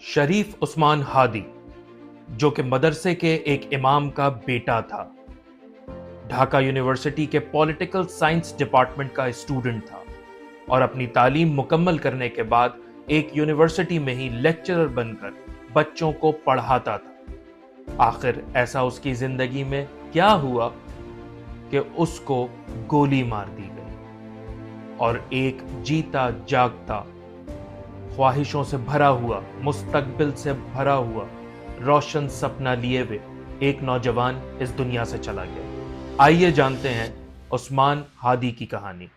शरीफ उस्मान हादी, जो कि मदरसे के एक इमाम का बेटा था, ढाका यूनिवर्सिटी के पॉलिटिकल साइंस डिपार्टमेंट का स्टूडेंट था और अपनी तालीम मुकम्मल करने के बाद एक यूनिवर्सिटी में ही लेक्चरर बनकर बच्चों को पढ़ाता था। आखिर ऐसा उसकी जिंदगी में क्या हुआ कि उसको गोली मार दी गई और एक जीता जागता, ख्वाहिशों से भरा हुआ, मुस्तकबिल से भरा हुआ, रोशन सपना लिए हुए एक नौजवान इस दुनिया से चला गया। आइए जानते हैं उस्मान हादी की कहानी,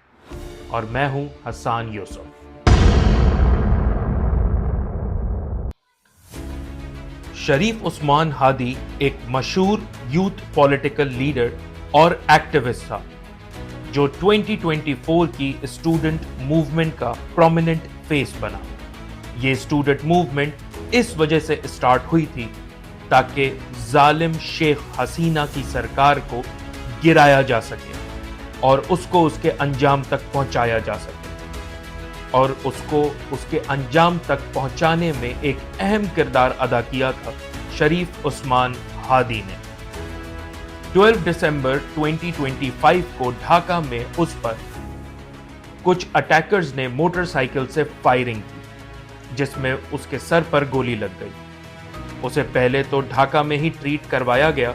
और मैं हूं हसन यूसुफ। शरीफ उस्मान हादी एक मशहूर यूथ पॉलिटिकल लीडर और एक्टिविस्ट था, जो 2024 की स्टूडेंट मूवमेंट का प्रोमिनेंट फेस बना। ये स्टूडेंट मूवमेंट इस वजह से स्टार्ट हुई थी ताकि जालिम शेख हसीना की सरकार को गिराया जा सके और उसको उसके अंजाम तक पहुंचाया जा सके, और उसको उसके अंजाम तक पहुंचाने में एक अहम किरदार अदा किया था शरीफ उस्मान हादी ने। 12 दिसंबर 2025 को ढाका में उस पर कुछ अटैकर्स ने मोटरसाइकिल से फायरिंग की, जिसमें उसके सर पर गोली लग गई। उसे पहले तो ढाका में ही ट्रीट करवाया गया,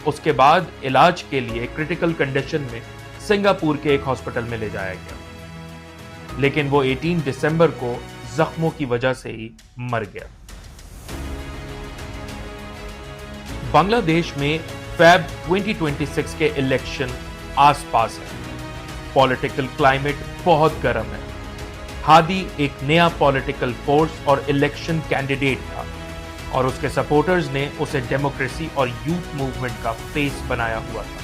उसके बाद इलाज के लिए क्रिटिकल कंडीशन में सिंगापुर के एक हॉस्पिटल में ले जाया गया, लेकिन वो 18 दिसंबर को जख्मों की वजह से ही मर गया। बांग्लादेश में फेब 2026 के इलेक्शन आसपास है। पॉलिटिकल क्लाइमेट बहुत गर्म है। हादी एक नया पॉलिटिकल फोर्स और इलेक्शन कैंडिडेट था, और उसके सपोर्टर्स ने उसे डेमोक्रेसी और यूथ मूवमेंट का फेस बनाया हुआ था।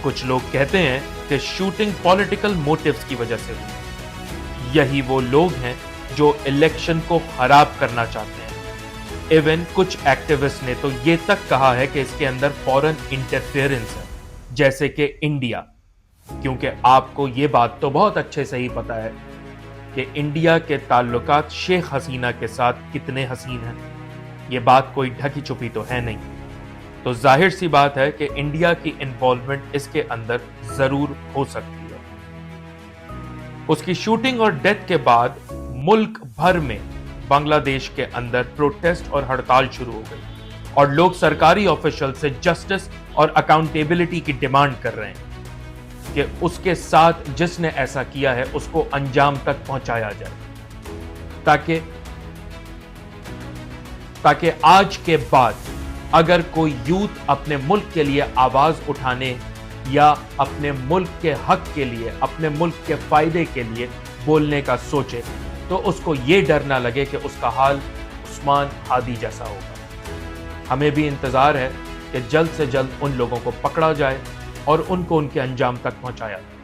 कुछ लोग कहते हैं कि शूटिंग पॉलिटिकल मोटिव्स की वजह से हुई। यही वो लोग हैं जो इलेक्शन को खराब करना चाहते हैं। इवन कुछ एक्टिविस्ट ने तो ये तक कहा है कि इसके अंदर फॉरेन इंटरफेरेंस है, जैसे कि इंडिया, क्योंकि आपको ये बात तो बहुत अच्छे से ही पता है कि इंडिया के ताल्लुकात शेख हसीना के साथ कितने हसीन हैं। ये बात कोई ढकी छुपी तो है नहीं, तो जाहिर सी बात है कि इंडिया की इन्वॉल्वमेंट इसके अंदर जरूर हो सकती है। उसकी शूटिंग और डेथ के बाद मुल्क भर में बांग्लादेश के अंदर प्रोटेस्ट और हड़ताल शुरू हो गई, और लोग सरकारी ऑफिशियल से जस्टिस और अकाउंटेबिलिटी की डिमांड कर रहे हैं कि उसके साथ जिसने ऐसा किया है उसको अंजाम तक पहुंचाया जाए, ताकि आज के बाद अगर कोई यूथ अपने मुल्क के लिए आवाज उठाने या अपने मुल्क के हक के लिए, अपने मुल्क के फायदे के लिए बोलने का सोचे, तो उसको ये डर ना लगे कि उसका हाल उस्मान हादी जैसा होगा। हमें भी इंतजार है कि जल्द से जल्द उन लोगों को पकड़ा जाए और उनको उनके अंजाम तक पहुंचाया जाए।